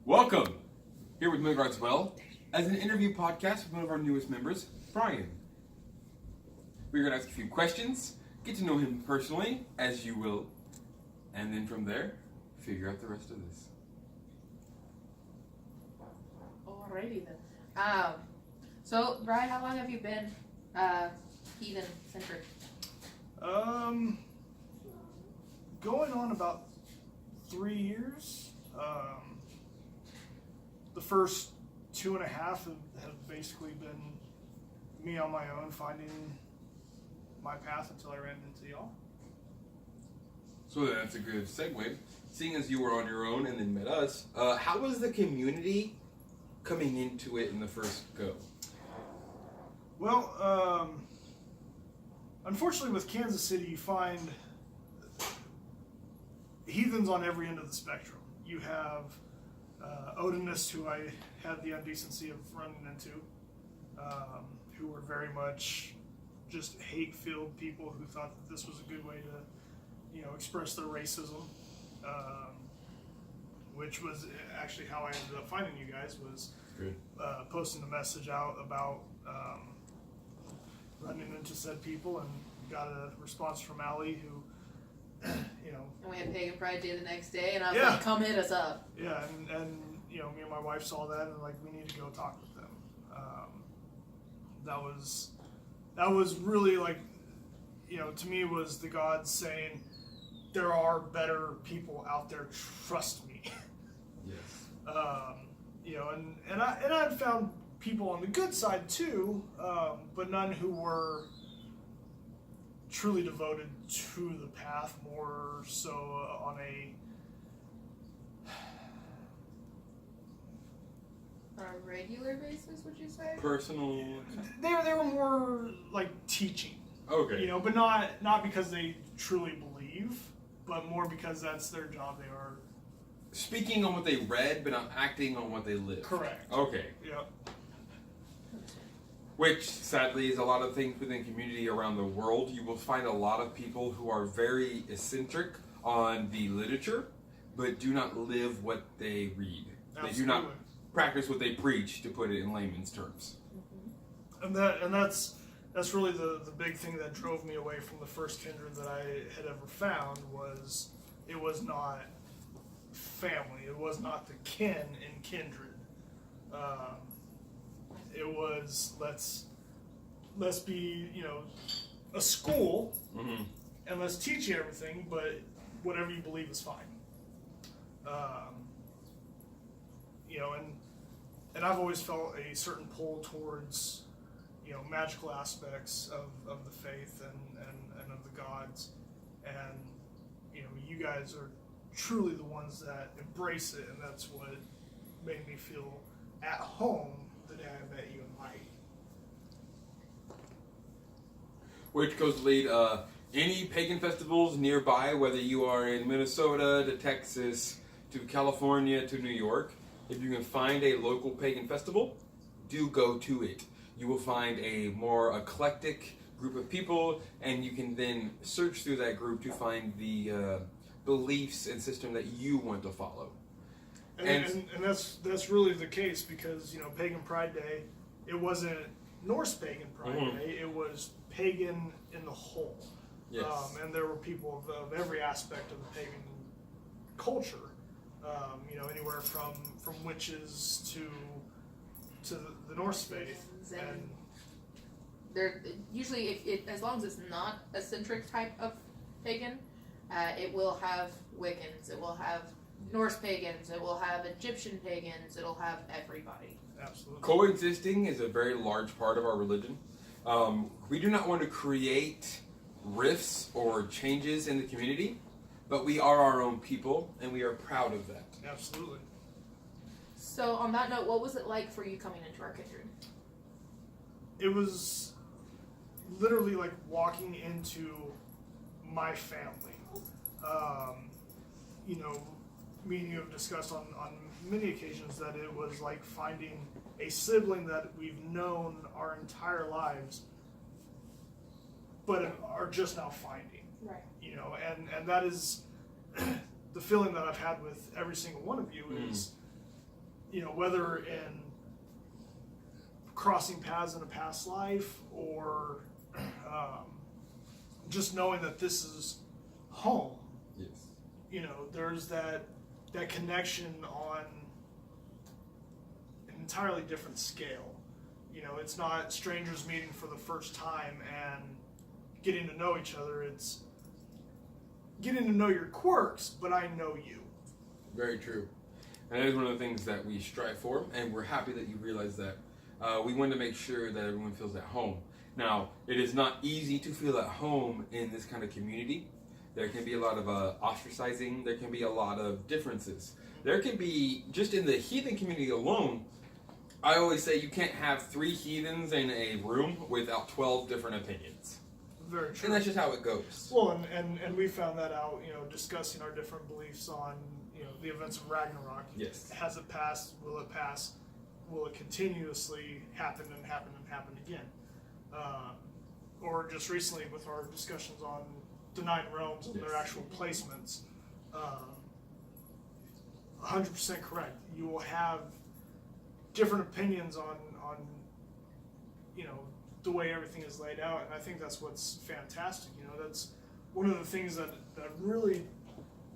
Welcome! Here with Midgard's Well as an interview podcast with one of our newest members, Brian. We're going to ask a few questions, get to know him personally, as you will, and then from there, figure out the rest of this. Alrighty then. So, Brian, how long have you been heathen-centric? Going on about 3 years. The first 2.5 have basically been me on my own, finding my path until I ran into y'all. So that's a good segue. Seeing as you were on your own and then met us, how was the community coming into it in the first go? Well, unfortunately with Kansas City, you find heathens on every end of the spectrum. You have Odinists, who I had the indecency of running into, who were very much just hate-filled people who thought that this was a good way to, express their racism, which was actually how I ended up finding you guys, was posting a message out about running into said people, and got a response from Allie, who, And we had Pagan Pride Day the next day, and I was like, come hit us up. Yeah, and me and my wife saw that, and we need to go talk with them. That was really to me, was the gods saying, there are better people out there, trust me. Yes. And I found people on the good side too, but none who were truly devoted to the path, more so on a regular basis, would you say? Personal. They were more like teaching. Okay. But not because they truly believe, but more because that's their job. They are Speaking on what they read, but not acting on what they live. correct. Okay. Yep. Which, sadly, is a lot of things within community around the world. You will find a lot of people who are very eccentric on the literature, but do not live what they read. Absolutely. They do not practice what they preach, to put it in layman's terms. And that's really the big thing that drove me away from the first kindred that I had ever found. Was it was not family. It was not the kin in kindred. It was let's be a school, and let's teach you everything, but whatever you believe is fine. And I've always felt a certain pull towards magical aspects of the faith and of the gods, and you guys are truly the ones that embrace it, and that's what made me feel at home the day I met you in Hawaii. Which goes to lead any pagan festivals nearby, whether you are in Minnesota to Texas to California to New York. If you can find a local pagan festival, do go to it. You will find a more eclectic group of people, and you can then search through that group to find the beliefs and system that you want to follow. And that's really the case, because Pagan Pride Day, it wasn't Norse Pagan Pride Day, it was pagan in the whole. Yes. And there were people of every aspect of the pagan culture, anywhere from witches to the Norse faith. And They're usually, as long as it's not a centric type of pagan, it will have Wiccans, it will have Norse pagans, it will have Egyptian pagans, it'll have everybody. Absolutely. Coexisting is a very large part of our religion. We do not want to create rifts or changes in the community, but we are our own people, and we are proud of that. Absolutely. So on that note, what was it like for you coming into our kindred? It was literally like walking into my family. Me and you have discussed on many occasions that it was like finding a sibling that we've known our entire lives, but are just now finding. Right. And that is the feeling that I've had with every single one of you is whether in crossing paths in a past life or just knowing that this is home. Yes. There's that connection on an entirely different scale. It's not strangers meeting for the first time and getting to know each other. It's getting to know your quirks, but I know you. Very true. And that is one of the things that we strive for, and we're happy that you realize that. We want to make sure that everyone feels at home. Now, it is not easy to feel at home in this kind of community. There can be a lot of ostracizing. There can be a lot of differences. There can be, just in the heathen community alone, I always say you can't have 3 heathens in a room without 12 different opinions. Very true. And that's just how it goes. Well, and we found that out, discussing our different beliefs on, the events of Ragnarok. Yes. Has it passed? Will it pass? Will it continuously happen and happen and happen again? Or just recently with our discussions on the 9 realms and their actual placements. 100% correct. You will have different opinions on the way everything is laid out, and I think that's what's fantastic. That's one of the things that really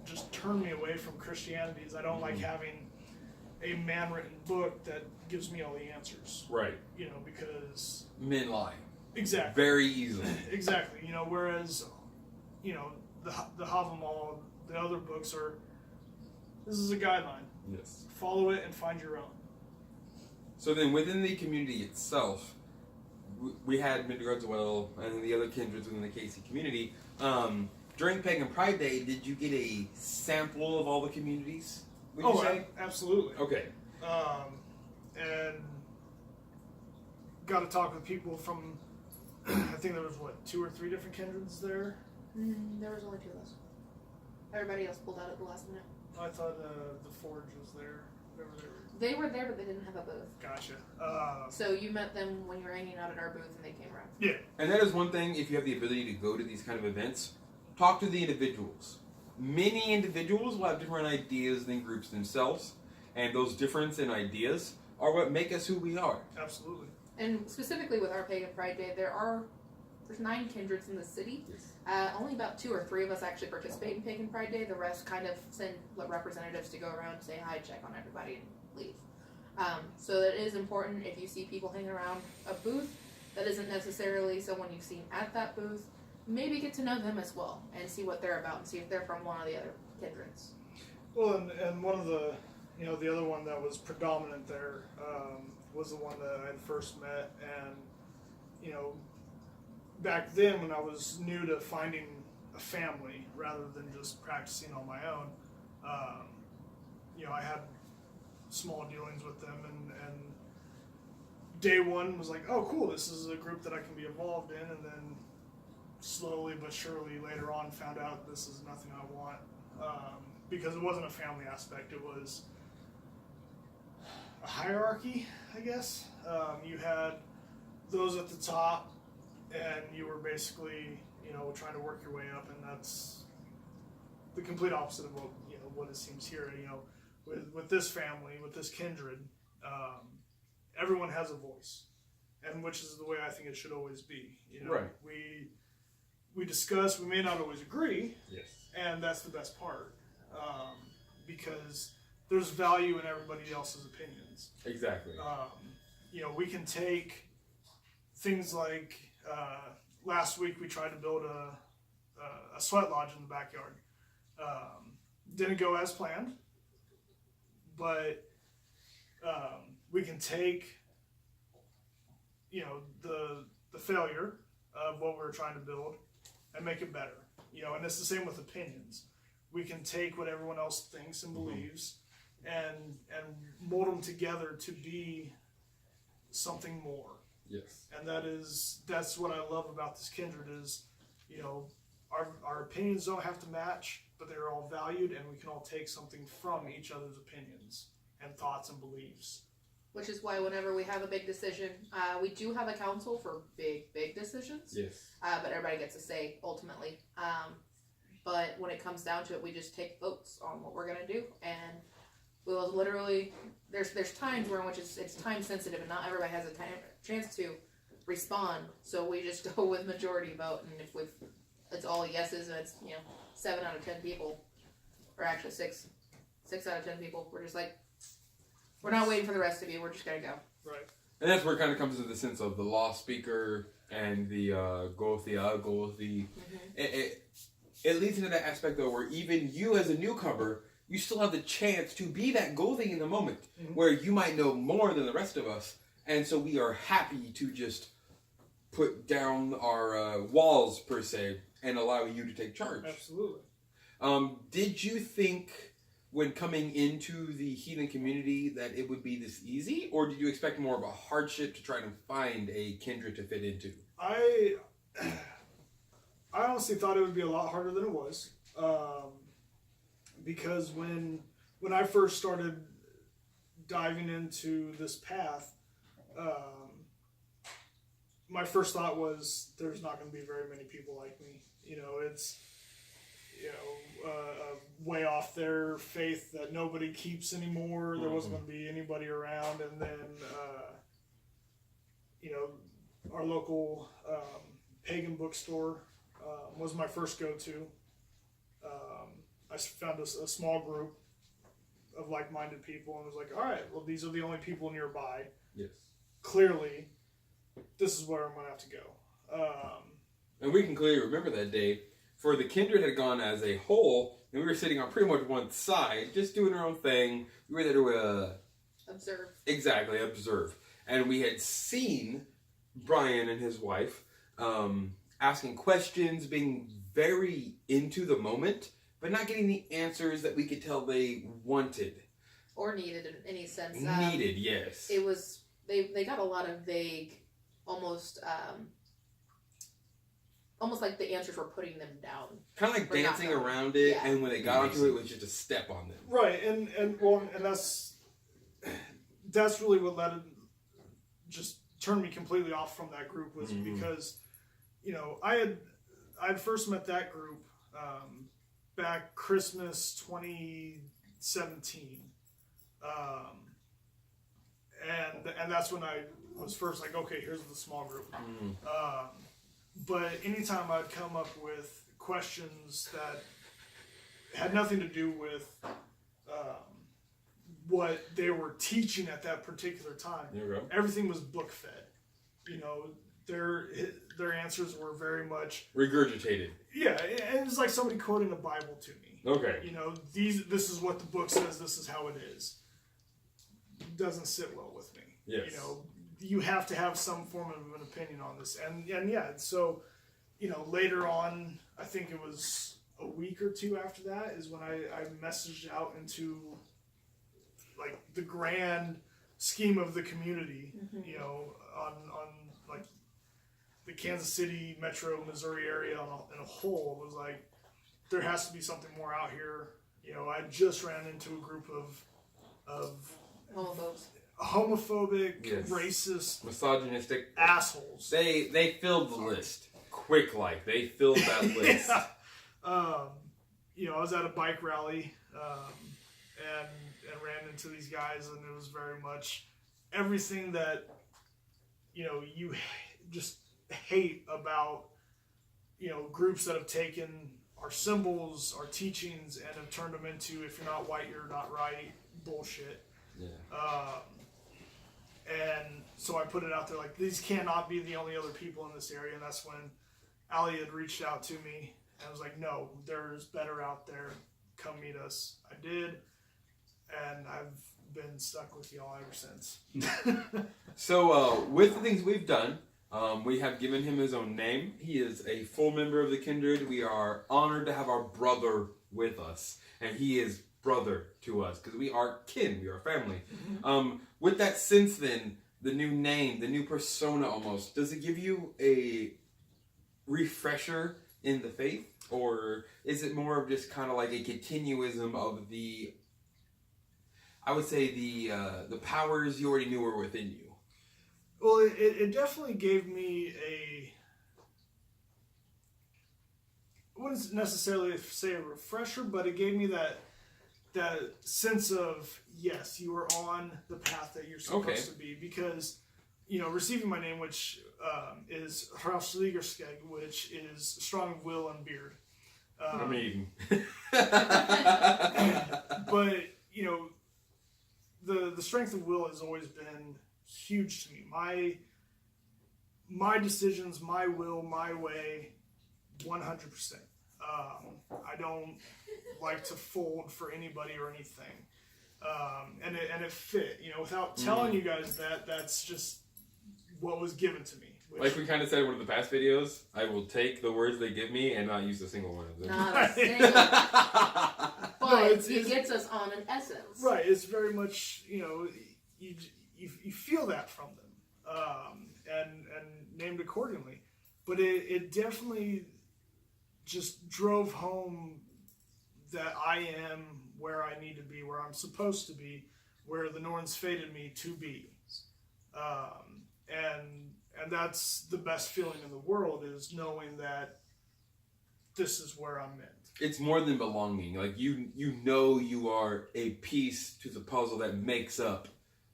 just turned me away from Christianity is I don't like having a man-written book that gives me all the answers. Right. Because Men lie. exactly. Very easily. Exactly. Whereas, the Havamal, the other books are, this is a guideline. Yes. Follow it and find your own. So then within the community itself, we had Midgard's Well and the other kindreds within the KC community. During Pagan Pride Day, did you get a sample of all the communities? Would you say? Absolutely. Okay. And got to talk with people from, I think there was, 2 or 3 different kindreds there? There was only 2 of us. Everybody else pulled out at the last minute. I thought the Forge was there. They were there, but they didn't have a booth. Gotcha. So you met them when you were hanging out at our booth, and they came around. Yeah. And that is one thing, if you have the ability to go to these kind of events, talk to the individuals. Many individuals will have different ideas than groups themselves, and those differences in ideas are what make us who we are. Absolutely. And specifically with our Pagan Pride Day, there's 9 kindreds in the city. Yes. Only about 2 or 3 of us actually participate in Pagan Pride Day. The rest kind of send representatives to go around, say hi, check on everybody, and leave. So it is important if you see people hanging around a booth that isn't necessarily someone you've seen at that booth, maybe get to know them as well and see what they're about and see if they're from one of the other kindreds. Well, and one of the, the other one that was predominant there was the one that I had first met, and, back then when I was new to finding a family rather than just practicing on my own, I had small dealings with them, and day one was like, oh cool, this is a group that I can be involved in, and then slowly but surely later on found out this is nothing I want, because it wasn't a family aspect, it was a hierarchy, I guess. You had those at the top, and you were basically, trying to work your way up, and that's the complete opposite of what it seems here. With this family, with this kindred, everyone has a voice, and which is the way I think it should always be. Right. We discuss. We may not always agree. Yes. And that's the best part, because there's value in everybody else's opinions. Exactly. We can take things like last week we tried to build a sweat lodge in the backyard. Didn't go as planned, but we can take the failure of what we were trying to build and make it better. And it's the same with opinions. We can take what everyone else thinks and believes and mold them together to be something more. Yes. And that's what I love about this kindred is, our opinions don't have to match, but they're all valued, and we can all take something from each other's opinions and thoughts and beliefs. Which is why whenever we have a big decision, we do have a council for big decisions. Yes. But everybody gets a say ultimately. But when it comes down to it, we just take votes on what we're going to do. And we'll literally there's times where in which it's time sensitive and not everybody has a chance to respond. So we just go with majority vote, and if it's all yeses and it's 7 out of 10 people, or actually 6 out of 10 people, we're just like, we're not waiting for the rest of you. We're just gonna go. Right. And that's where it kind of comes into the sense of the law speaker and the Gothia. It leads into that aspect though, where even you as a newcomer, you still have the chance to be that Gothia in the moment, where you might know more than the rest of us, and so we are happy to just put down our walls per se and allow you to take charge. Absolutely. Did you think, when coming into the heathen community, that it would be this easy, or did you expect more of a hardship to try to find a kindred to fit into? I honestly thought it would be a lot harder than it was, because when I first started diving into this path, my first thought was there's not going to be very many people like me. It's way off their faith that nobody keeps anymore. There wasn't going to be anybody around, and then our local pagan bookstore was my first go-to. I found a small group of like-minded people and was like, all right, well, these are the only people nearby. Yes. Clearly, this is where I'm going to have to go. And we can clearly remember that day, for the kindred had gone as a whole, and we were sitting on pretty much one side, just doing our own thing. We were there to observe. Exactly, observe. And we had seen Brian and his wife asking questions, being very into the moment, but not getting the answers that we could tell they wanted. Or needed in any sense. Needed, yes. It was, they got a lot of vague, almost like the answers were putting them down. Kind of like dancing around it, yeah. And when they got onto it, it was just a step on them. Right, and that's really what just turned me completely off from that group, was because, I had first met that group back Christmas 2017, and that's when I was first like, okay, here's the small group. But anytime I'd come up with questions that had nothing to do with what they were teaching at that particular time, everything was book fed. Their answers were very much regurgitated. Yeah, it was like somebody quoting the Bible to me. Okay. This is what the book says. This is how it is. Doesn't sit well with me. Yes. You have to have some form of an opinion on this, and yeah. So, later on, I think it was a week or two after that is when I messaged out into like the grand scheme of the community. On like the Kansas City, Metro, Missouri area in a whole. It was like, there has to be something more out here. I just ran into a group of homophobic, yes. racist, misogynistic assholes. They filled the list quick, like they filled that list. Yeah. I was at a bike rally and ran into these guys, and it was very much everything that you just hate about groups that have taken our symbols, our teachings, and have turned them into, if you're not white, you're not right bullshit. Yeah. And so I put it out there like, these cannot be the only other people in this area. And that's when Allie had reached out to me and I was like, no, there's better out there. Come meet us. I did. And I've been stuck with y'all ever since. So with the things we've done, we have given him his own name. He is a full member of the kindred. We are honored to have our brother with us. And he is brother to us because we are kin, we are family. With that sense then, the new name, the new persona almost, does it give you a refresher in the faith, or is it more of just kind of like a continuism of the, I would say the powers you already knew were within you? Well, it definitely gave me I wouldn't necessarily say a refresher, but it gave me that that sense of, yes, you are on the path that you're supposed to be, because, receiving my name, which is Hrausligerskeg, which is strong of will and beard. I mean, but, the strength of will has always been huge to me. My decisions, my will, my way, 100%. I don't like to fold for anybody or anything. And it fit, without telling you guys that's just what was given to me. Like we kind of said in one of the past videos, I will take the words they give me and not use a single one of them. Not a single. But it gets us on an essence. Right. It's very much, you feel that from them, and named accordingly. But it definitely just drove home that I am where I need to be, where I'm supposed to be, where the Norns fated me to be. And that's the best feeling in the world, is knowing that this is where I'm meant. It's more than belonging. Like you know you are a piece to the puzzle that makes up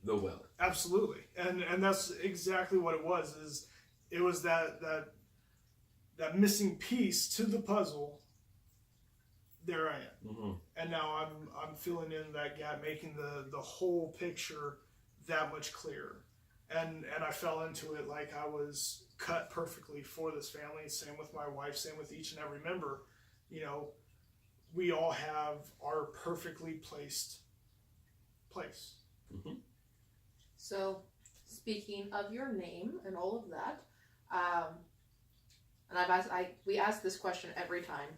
the will. Absolutely. And that's exactly what it was. It was that missing piece to the puzzle. There I am. Mm-hmm. And now I'm filling in that gap, making the whole picture that much clearer. And I fell into it like I was cut perfectly for this family. Same with my wife, same with each and every member. We all have our perfectly placed place. Mm-hmm. So, speaking of your name and all of that, and we ask this question every time,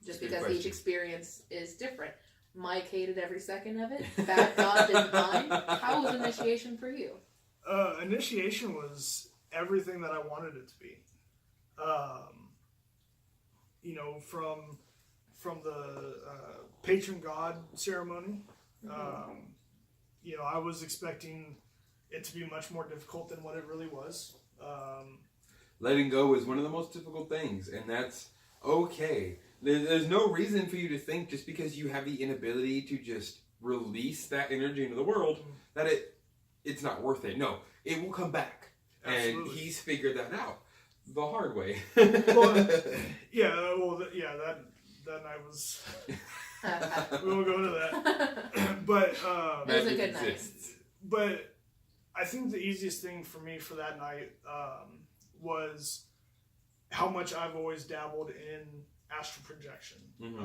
just because each experience is different. Mike hated every second of it. Bad God didn't mind. How was initiation for you? Initiation was everything that I wanted it to be. From the patron God ceremony, I was expecting it to be much more difficult than what it really was. Letting go is one of the most difficult things, and that's okay. There's no reason for you to think just because you have the inability to just release that energy into the world that it's not worth it. No, it will come back. Absolutely. And he's figured that out the hard way. That night was... we won't go into that. But it was a good night. But I think the easiest thing for me for that night was how much I've always dabbled in astral projection, and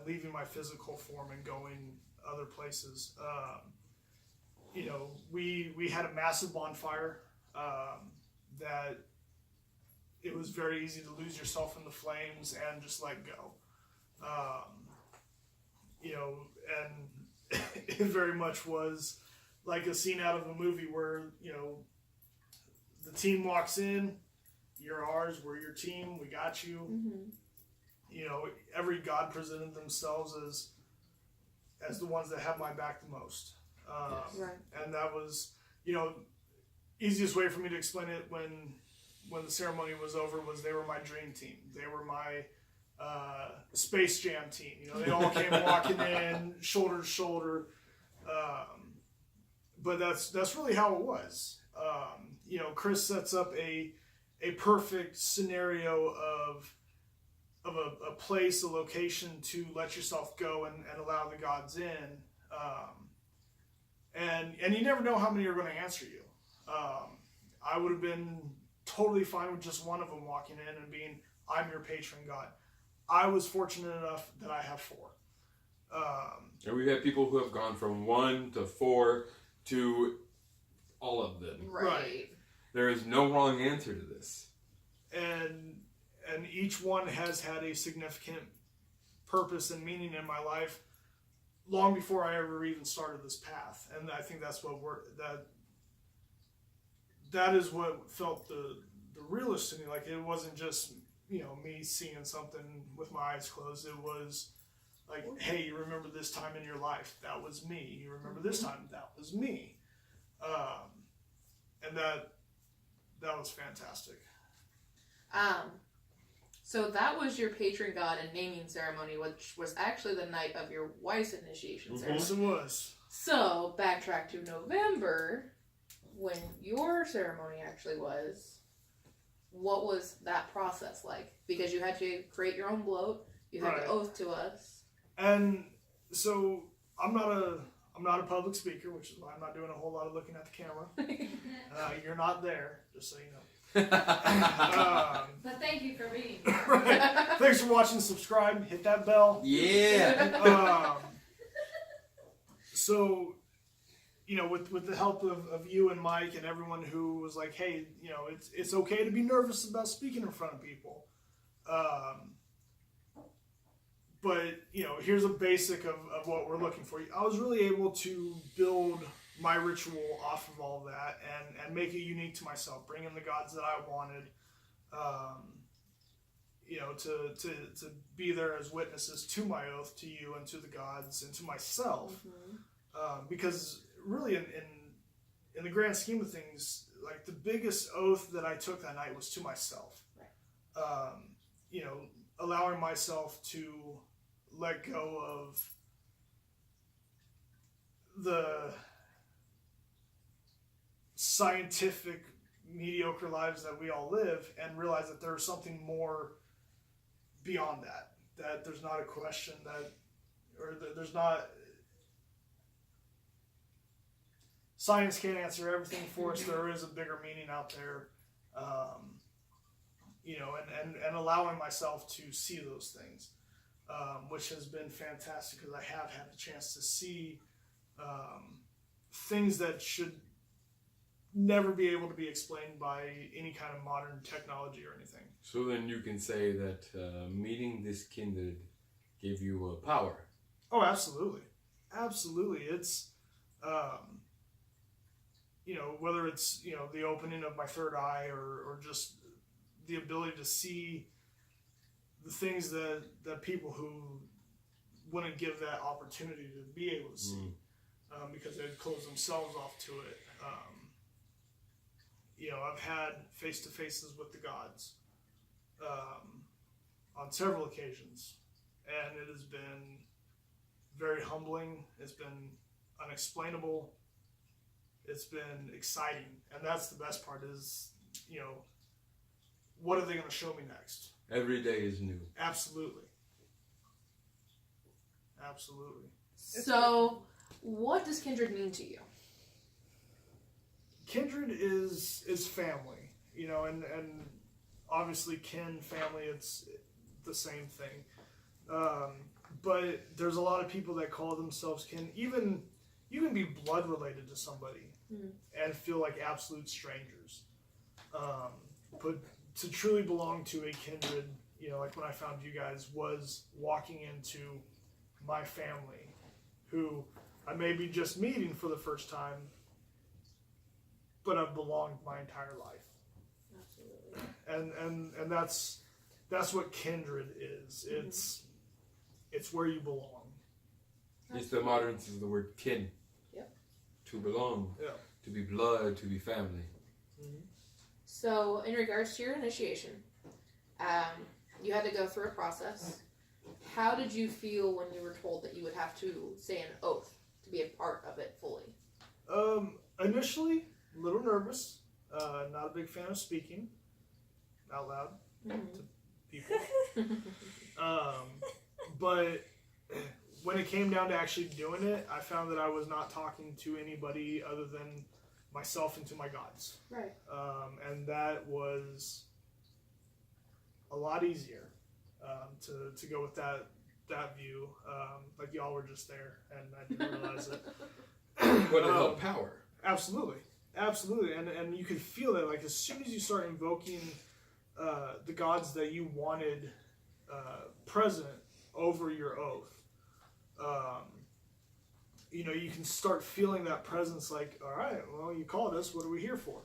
leaving my physical form and going other places. We had a massive bonfire that it was very easy to lose yourself in the flames and just let go. And it very much was like a scene out of a movie where, the team walks in, you're ours, we're your team, we got you. Mm-hmm. Every God presented themselves as the ones that have my back the most. Yes. Right. And that was, easiest way for me to explain it when the ceremony was over was they were my dream team. They were my Space Jam team. They all came walking in shoulder to shoulder. But that's really how it was. Chris sets up a perfect scenario of a place, a location to let yourself go and allow the gods in. And you never know how many are going to answer you. I would have been totally fine with just one of them walking in and being, I'm your patron God. I was fortunate enough that I have 4. And we've had people who have gone from 1 to 4 to all of them. Right. There is no wrong answer to this. And each one has had a significant purpose and meaning in my life long before I ever even started this path. And I think that's what that is what felt the realest to me. Like, it wasn't just, me seeing something with my eyes closed. It was like, hey, you remember this time in your life? That was me. You remember this time? That was me. And that was fantastic. So that was your patron god and naming ceremony, which was actually the night of your wife's initiation ceremony. Yes, it was. So, backtrack to November, when your ceremony actually was. What was that process like? Because you had to create your own bloat, you had to oath to us. And so I'm not a public speaker, which is why I'm not doing a whole lot of looking at the camera. You're not there, just so you know. But thank you for being Right. Thanks for watching. Subscribe. Hit that bell. Yeah. So, you know, with the help of you and Mike and everyone who was like, hey, you know, it's okay to be nervous about speaking in front of people. But, you know, here's a basic of what we're looking for. I was really able to build my ritual off of all that and make it unique to myself, bring in the gods that I wanted, you know, to be there as witnesses to my oath to you and to the gods and to myself. Because really in the grand scheme of things, like the biggest oath that I took that night was to myself. Right. You know, allowing myself to let go of the scientific mediocre lives that we all live and realize that there's something more beyond that there's not a question there's not science can't answer everything for us. There is a bigger meaning out there, you know, and allowing myself to see those things, which has been fantastic because I have had the chance to see things that should never be able to be explained by any kind of modern technology or anything. So then you can say that meeting this kindred gave you power. Oh, absolutely. Absolutely. It's, you know, whether it's, you know, the opening of my third eye or just the ability to see the things that people who wouldn't give that opportunity to be able to see because they'd close themselves off to it. You know, I've had face-to-faces with the gods on several occasions, and it has been very humbling. It's been unexplainable. It's been exciting, and that's the best part is, you know, what are they going to show me next? Every day is new. Absolutely. Absolutely. So, what does kindred mean to you? Kindred is family, you know, and obviously kin, family, it's the same thing. But there's a lot of people that call themselves kin. Even you can be blood related to somebody and feel like absolute strangers. But to truly belong to a kindred, you know, like when I found you guys, was walking into my family, who I may be just meeting for the first time, but I've belonged my entire life. Absolutely. And that's what kindred is. It's where you belong. It's the modern sense of the word kin. Yep. To belong. Yeah. To be blood, to be family. So, in regards to your initiation, you had to go through a process. How did you feel when you were told that you would have to say an oath to be a part of it fully? Initially, a little nervous. Not a big fan of speaking out loud to people. But when it came down to actually doing it, I found that I was not talking to anybody other than myself and to my gods. Right. And that was a lot easier to go with that view. Like y'all were just there, and I didn't realize it. But it held power. Absolutely. And you could feel that, like, as soon as you start invoking the gods that you wanted present over your oath, you know, you can start feeling that presence, like, all right, well, you called us, what are we here for?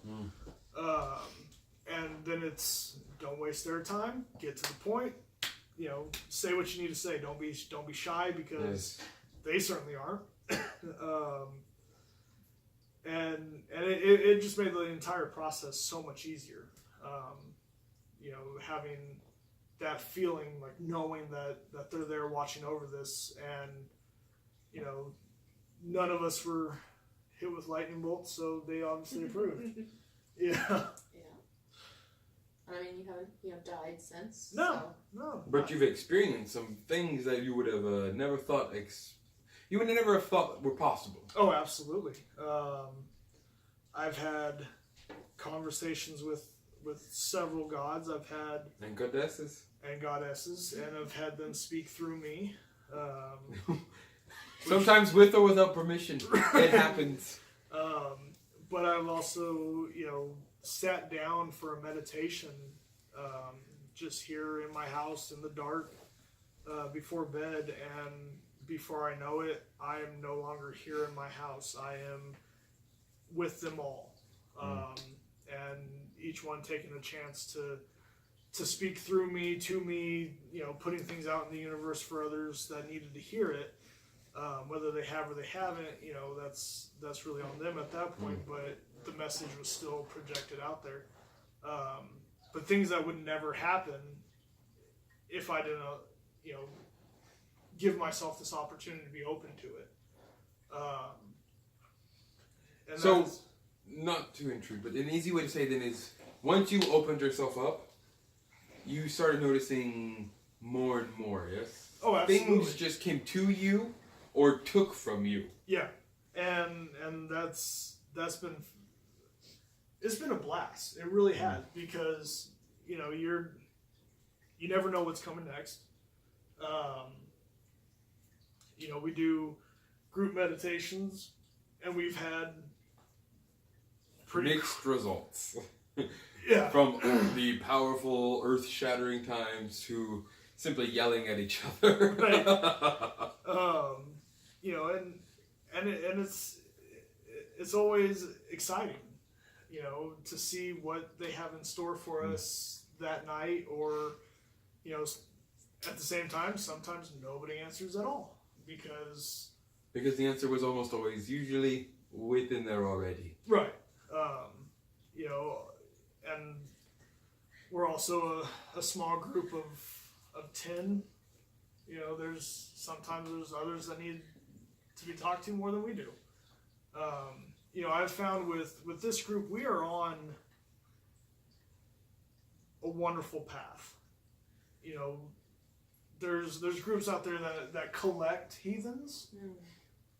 And then it's, don't waste their time, get to the point, you know, say what you need to say. Don't be shy, because they certainly aren't. And it just made the entire process so much easier. You know, having that feeling, like knowing that they're there watching over this, and you know, none of us were hit with lightning bolts, so they obviously approved. Yeah. Yeah. And I mean, you haven't died since. No, So. no. But you've experienced some things that you would have never thought you would never have thought were possible. Oh, absolutely. I've had conversations with several gods. I've had And goddesses. and goddesses, and I've had them speak through me. Sometimes with or without permission. It happens. But I've also, sat down for a meditation, just here in my house in the dark, before bed, and before I know it, I am no longer here in my house. I am with them all, and each one taking a chance to speak through me, to me, putting things out in the universe for others that needed to hear it. Whether they have or they haven't, that's really on them at that point. But the message was still projected out there. But things that would never happen if I didn't, give myself this opportunity to be open to it. And So, that's- not to intrude, but an easy way to say then is once you opened yourself up, you started noticing more and more, yes? Oh, absolutely. Things just came to you or took from you. Yeah, and that's been, it's been a blast. It really has, because you never know what's coming next. We do group meditations, and we've had Mixed results. yeah. From the powerful, earth-shattering times to simply yelling at each other. Right. And it's always exciting, to see what they have in store for us that night, or, at the same time, sometimes nobody answers at all, because the answer was almost always usually within there already. right, and we're also a small group of 10. There's others that need to be talked to more than we do. I've found with this group, we are on a wonderful path. There's groups out there that collect heathens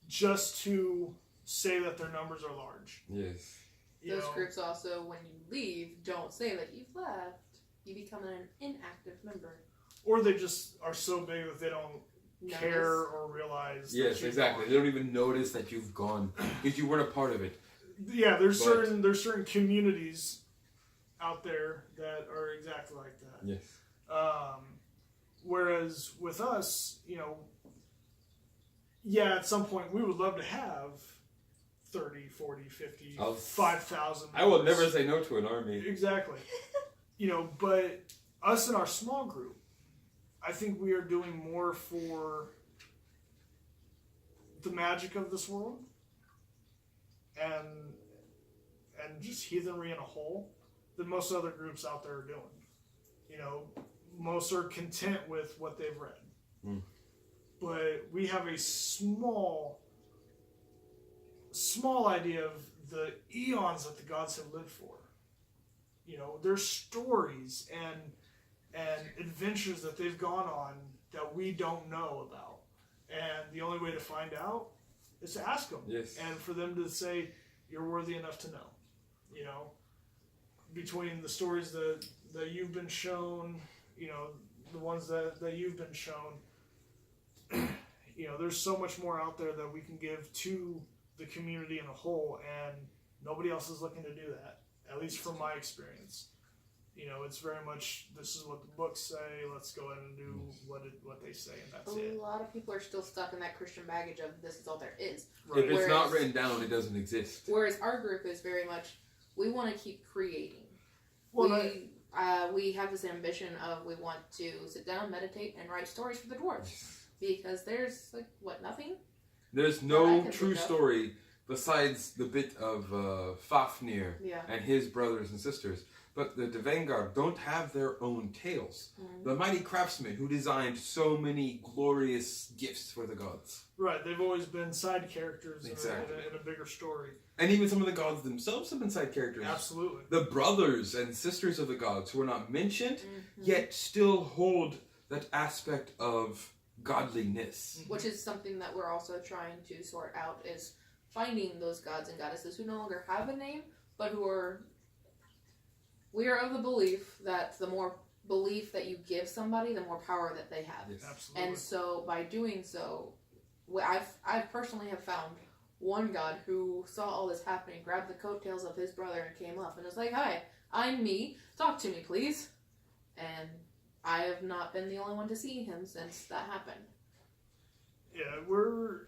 just to say that their numbers are large. Yes. Those groups also, when you leave, don't say that you've left. You become an inactive member. Or they just are so big that they don't care or realize. Yes, exactly. They don't even notice that you've gone because you weren't a part of it. Yeah, there's certain communities out there that are exactly like that. Yes. Whereas with us, at some point we would love to have 30, 40, 50, 5,000. I will never say no to an army. Exactly. But us in our small group, I think we are doing more for the magic of this world and just heathenry in a whole than most other groups out there are doing. Most are content with what they've read. But we have a small idea of the eons that the gods have lived for. Their stories and adventures that they've gone on that we don't know about. And the only way to find out is to ask them. Yes. And for them to say, you're worthy enough to know. Between the stories that you've been shown, the ones that you've been shown, there's so much more out there that we can give to the community in a whole, and nobody else is looking to do that, at least from my experience. It's very much, this is what the books say, let's go ahead and do what they say, and that's it. A lot of people are still stuck in that Christian baggage of this is all there is. Right. If it's not written down, it doesn't exist. Whereas our group is very much, we want to keep creating. Well, we have this ambition of we want to sit down, meditate, and write stories for the dwarves. Because there's, nothing? There's That I no can true think of. story besides the bit of Fafnir Yeah. and his brothers and sisters. But the vanguard don't have their own tales. Mm. The mighty craftsman who designed so many glorious gifts for the gods. Right, they've always been side characters Exactly. in a bigger story. And even some of the gods themselves have been side characters. Absolutely. The brothers and sisters of the gods who are not mentioned, Mhm. yet still hold that aspect of godliness. Which is something that we're also trying to sort out, is finding those gods and goddesses who no longer have a name, but who are... We are of the belief that the more belief that you give somebody, the more power that they have. Yes. Absolutely. And so by doing so, I personally have found one god who saw all this happening, grabbed the coattails of his brother and came up and was like, "Hi, I'm me. Talk to me, please." And I have not been the only one to see him since that happened. Yeah, we're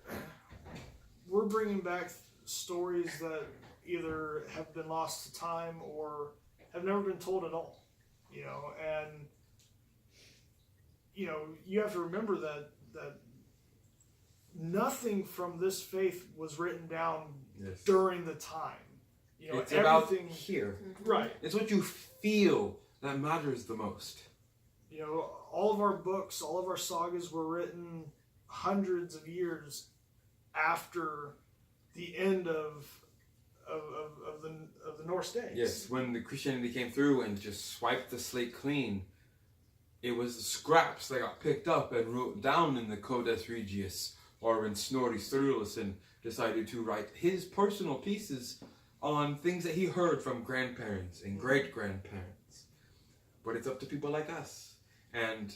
bringing back stories that either have been lost to time or have never been told at all. You know, and you know, you have to remember that nothing from this faith was written down Yes. during the time. You know, It's about everything here. right. It's what you feel that matters the most. You know, all of our books, all of our sagas were written hundreds of years after the end of the Norse days. Yes, when the Christianity came through and just swiped the slate clean, it was the scraps that got picked up and wrote down in the Codex Regius or when Snorri Sturluson decided to write his personal pieces on things that he heard from grandparents and great-grandparents. But it's up to people like us. And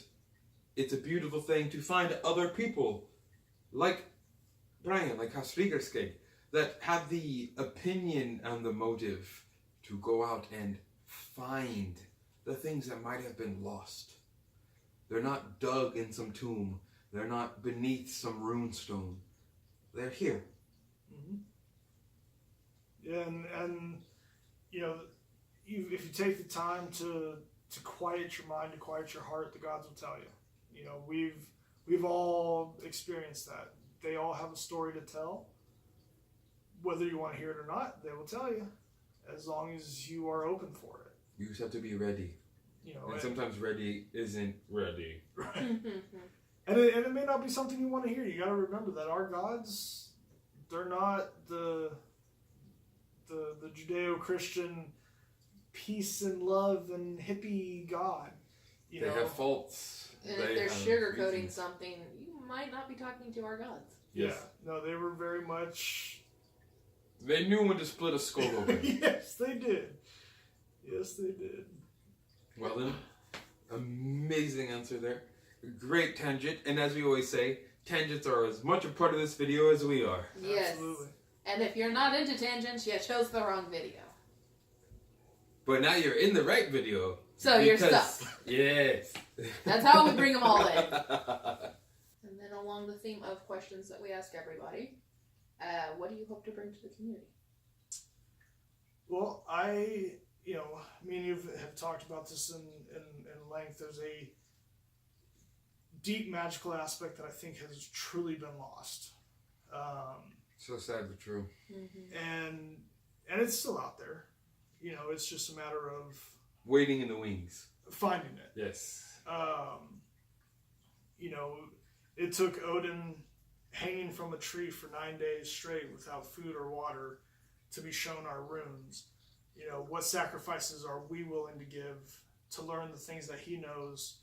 it's a beautiful thing to find other people like Brian, like Hasrigerskeg, that have the opinion and the motive to go out and find the things that might have been lost. They're not dug in some tomb. They're not beneath some rune stone. They're here. Mm-hmm. Yeah, and you know, if you take the time to quiet your mind, to quiet your heart, the gods will tell you. You know, we've all experienced that. They all have a story to tell. Whether you want to hear it or not, they will tell you, as long as you are open for it. You just have to be ready. You know, And sometimes ready isn't ready. right. And it may not be something you want to hear. You got to remember that our gods, they're not the Judeo-Christian peace and love and hippie God. You They know, have faults. And They if they're have sugarcoating reasons. something, you might not be talking to our gods. yeah, Yes. no, they were very much. They knew when to split a skull open. Yes, they did. Yes, they did. Well then, amazing answer there. Great tangent. And as we always say, tangents are as much a part of this video as we are. Yes. Absolutely. And if you're not into tangents, you chose the wrong video. But now you're in the right video. So you're because- stuck. Yes. That's how we bring them all in. And then along the theme of questions that we ask everybody, what do you hope to bring to the community? Well, me and you have talked about this in length. There's a deep magical aspect that I think has truly been lost. So sad but true. And it's still out there. You know, it's just a matter of Waiting in the wings. finding it. Yes. You know, it took Odin hanging from a tree for 9 days straight without food or water to be shown our runes. You know, what sacrifices are we willing to give to learn the things that he knows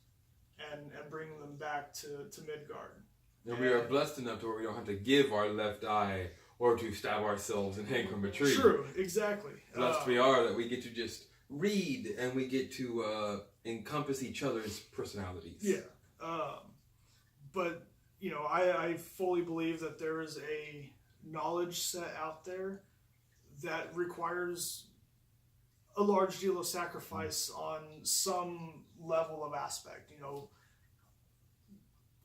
and bring them back to Midgard? And we are blessed enough to where we don't have to give our left eye or to stab ourselves and hang from a tree. True, exactly. Blessed we are that we get to just read and we get to encompass each other's personalities. Yeah. But, you know, I fully believe that there is a knowledge set out there that requires a large deal of sacrifice on some level of aspect. You know,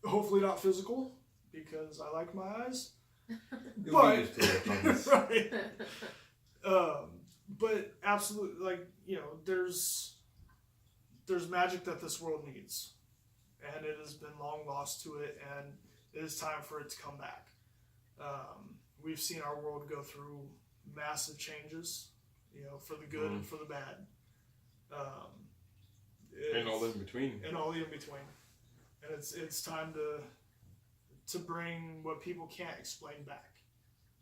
hopefully not physical, because I like my eyes. You'll But- be used to it, I promise. Right. But absolutely, like, you know, there's magic that this world needs, and it has been long lost to it, and it is time for it to come back. We've seen our world go through massive changes, you know, for the good and for the bad. And all in between. And all the in between. And it's time to bring what people can't explain back,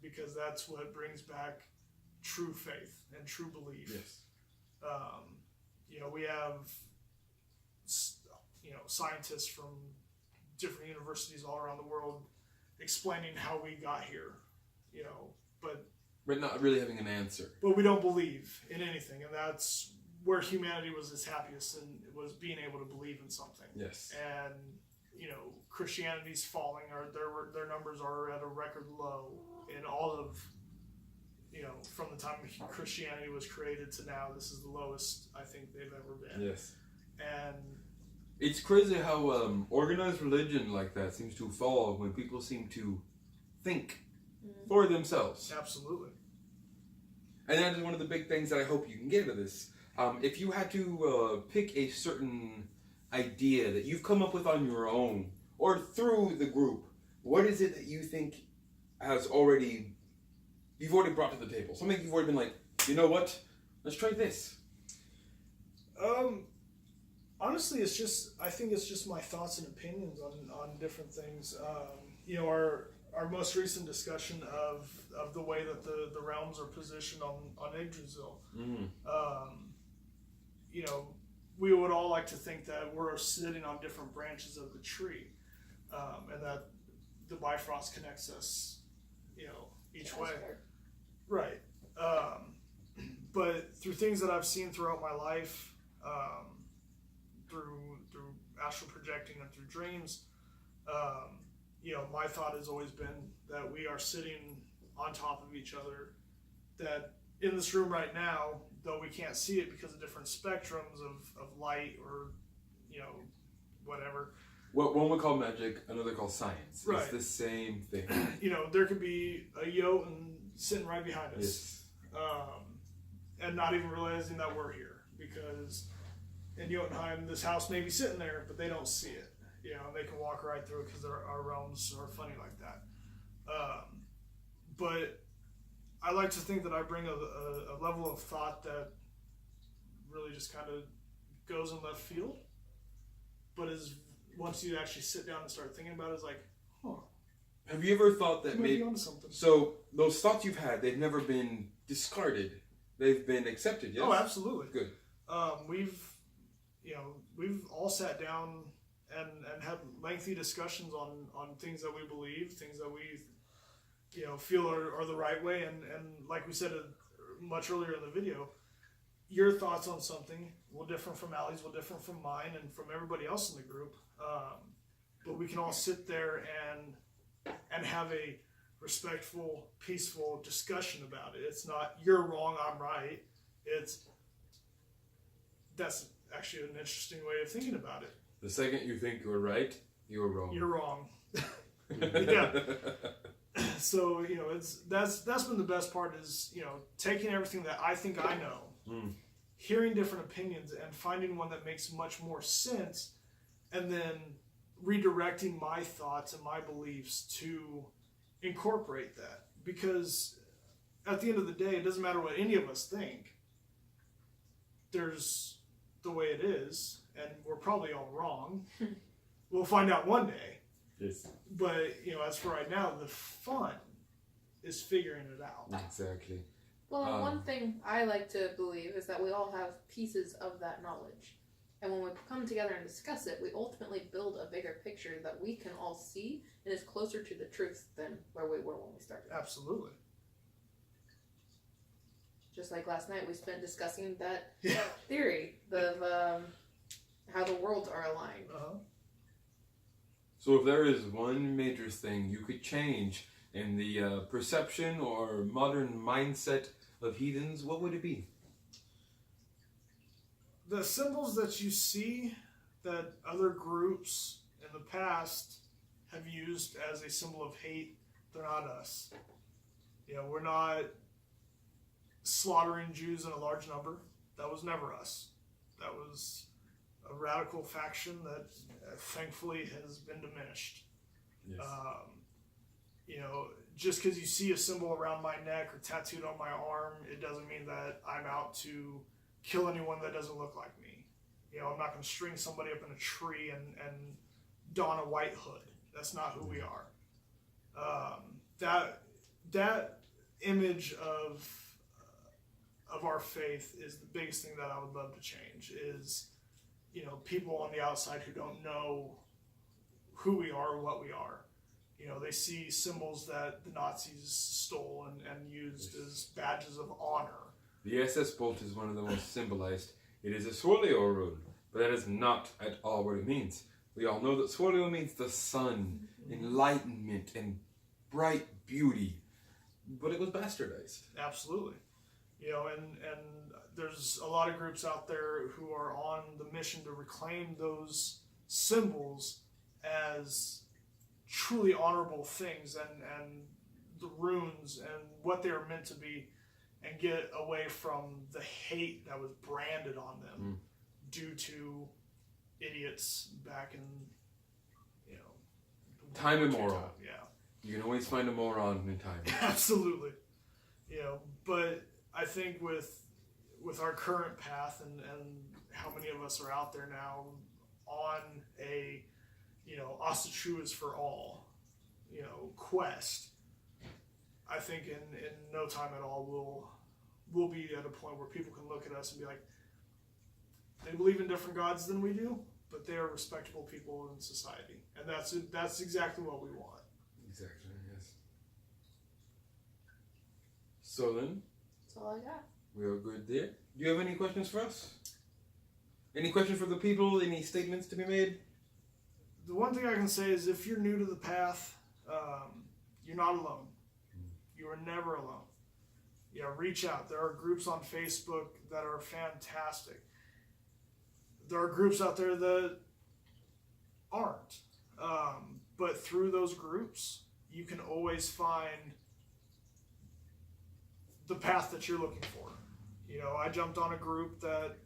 because that's what brings back true faith and true belief. Yes. We have scientists from different universities all around the world explaining how we got here, but not really having an answer. But we don't believe in anything, and that's where humanity was its happiest, and it was being able to believe in something. Yes. And Christianity's falling, or their numbers are at a record low in all of from the time Christianity was created to now. This is the lowest I think they've ever been. Yes. And it's crazy how organized religion like that seems to fall when people seem to think for themselves. Absolutely. And that is one of the big things that I hope you can get out of this. If you had to pick a certain idea that you've come up with on your own or through the group, what is it that you think you've already brought to the table? Something you've already been like, you know what? Let's try this. Honestly, I think it's just my thoughts and opinions on different things. Our most recent discussion of the way that the realms are positioned on Yggdrasil. We would all like to think that we're sitting on different branches of the tree, and that the Bifrost connects us, each way. Right. But through things that I've seen throughout my life, through astral projecting and through dreams, my thought has always been that we are sitting on top of each other, that in this room right now, though we can't see it because of different spectrums of light or, whatever. What one would call magic, another call science. Right. It's the same thing. There could be a Jotun sitting right behind us. Yes. And not even realizing that we're here, because in Jotunheim, this house may be sitting there, but they don't see it. They can walk right through it because our realms are funny like that. But I like to think that I bring a level of thought that really just kind of goes in left field, but once you actually sit down and start thinking about it, it's like, Have you ever thought that maybe onto something. So those thoughts you've had, they've never been discarded. They've been accepted, yes? Oh, absolutely. Good. We've all sat down and had lengthy discussions on things that we believe, things that we feel are the right way, and like we said much earlier in the video, your thoughts on something will differ from Allie's, will differ from mine, and from everybody else in the group. But we can all sit there and have a respectful, peaceful discussion about it. It's not you're wrong, I'm right. That's actually an interesting way of thinking about it. The second you think you're right, you're wrong. You're wrong. Yeah. So that's been the best part, is taking everything that I think I know, hearing different opinions and finding one that makes much more sense, and then redirecting my thoughts and my beliefs to incorporate that. Because at the end of the day, it doesn't matter what any of us think. There's the way it is, and we're probably all wrong. We'll find out one day. Yes. But as for right now, the fun is figuring it out. Exactly. Well, and one thing I like to believe is that we all have pieces of that knowledge. And when we come together and discuss it, we ultimately build a bigger picture that we can all see and is closer to the truth than where we were when we started. Absolutely. Just like last night, we spent discussing that theory of how the worlds are aligned. Uh-huh. So if there is one major thing you could change in the perception or modern mindset of heathens, what would it be? The symbols that you see that other groups in the past have used as a symbol of hate, they're not us. We're not slaughtering Jews in a large number. That was never us. That was a radical faction that thankfully has been diminished. Yes. Just because you see a symbol around my neck or tattooed on my arm, it doesn't mean that I'm out to kill anyone that doesn't look like me. You know, I'm not going to string somebody up in a tree and don a white hood. That's not who we are. That image of our faith is the biggest thing that I would love to change. Is, you know, people on the outside who don't know who we are or what we are. You know, they see symbols that the Nazis stole and used as badges of honor. The SS bolt is one of the most symbolized. It is a Swolio rune, but that is not at all what it means. We all know that Swolio means the sun, enlightenment, and bright beauty, but it was bastardized. Absolutely. You know, and there's a lot of groups out there who are on the mission to reclaim those symbols as truly honorable things and the runes and what they are meant to be, and get away from the hate that was branded on them due to idiots back in, you know, Time immemorial. Yeah. You can always find a moron in time. Absolutely. You know, but I think with our current path and how many of us are out there now on a, you know, Asta True is for all, you know, quest, I think in no time at all we'll be at a point where people can look at us and be like, they believe in different gods than we do, but they are respectable people in society, and that's exactly what we want. Exactly, yes. So then, That's all I got. we are good there. Do you have any questions for us? Any questions for the people? Any statements to be made? The one thing I can say is, if you're new to the path, you're not alone. You are never alone. You know, reach out. There are groups on Facebook that are fantastic. There are groups out there that aren't. But through those groups, you can always find the path that you're looking for. You know, I jumped on a group that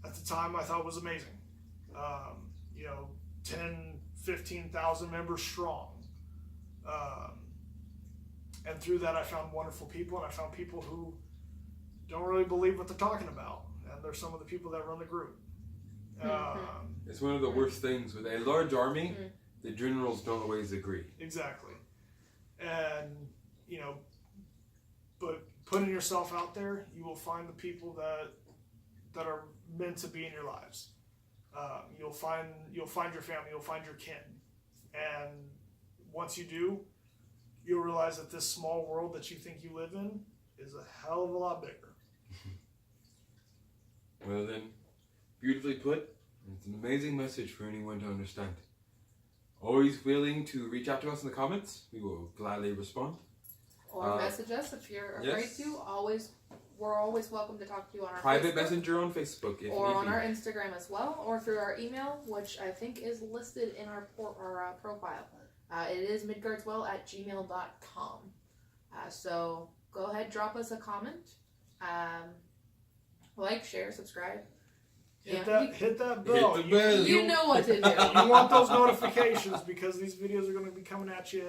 at the time I thought was amazing. You know, 10, 15,000 members strong. And through that, I found wonderful people, and I found people who don't really believe what they're talking about. And they're some of the people that run the group. It's one of the worst things with a large army. The generals don't always agree. Exactly. And, you know, but putting yourself out there, you will find the people that are meant to be in your lives. You'll find your family, you'll find your kin. And once you do, you'll realize that this small world that you think you live in is a hell of a lot bigger. Well then, beautifully put. It's an amazing message for anyone to understand. Always willing to reach out to us in the comments. We will gladly respond. Or message us if you're afraid yes. to. We're always welcome to talk to you on our private Facebook, messenger on Facebook, if or need on be. our Instagram as well, or through our email, which I think is listed in our profile. It is midgardswell@gmail.com. So go ahead, drop us a comment. Like, share, subscribe. Hit that bell. Hit the bell. You know what to do. You want those notifications, because these videos are going to be coming at you.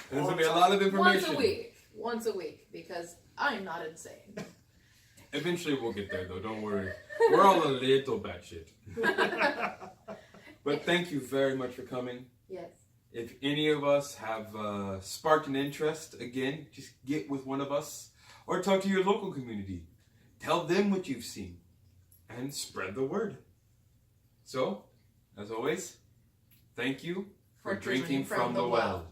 There's going to be a lot of information. Once a week, because I'm not insane. Eventually we'll get there, though. Don't worry. We're all a little batshit. But thank you very much for coming. Yes. If any of us have sparked an interest, again, just get with one of us or talk to your local community. Tell them what you've seen and spread the word. So, as always, thank you for drinking from the well.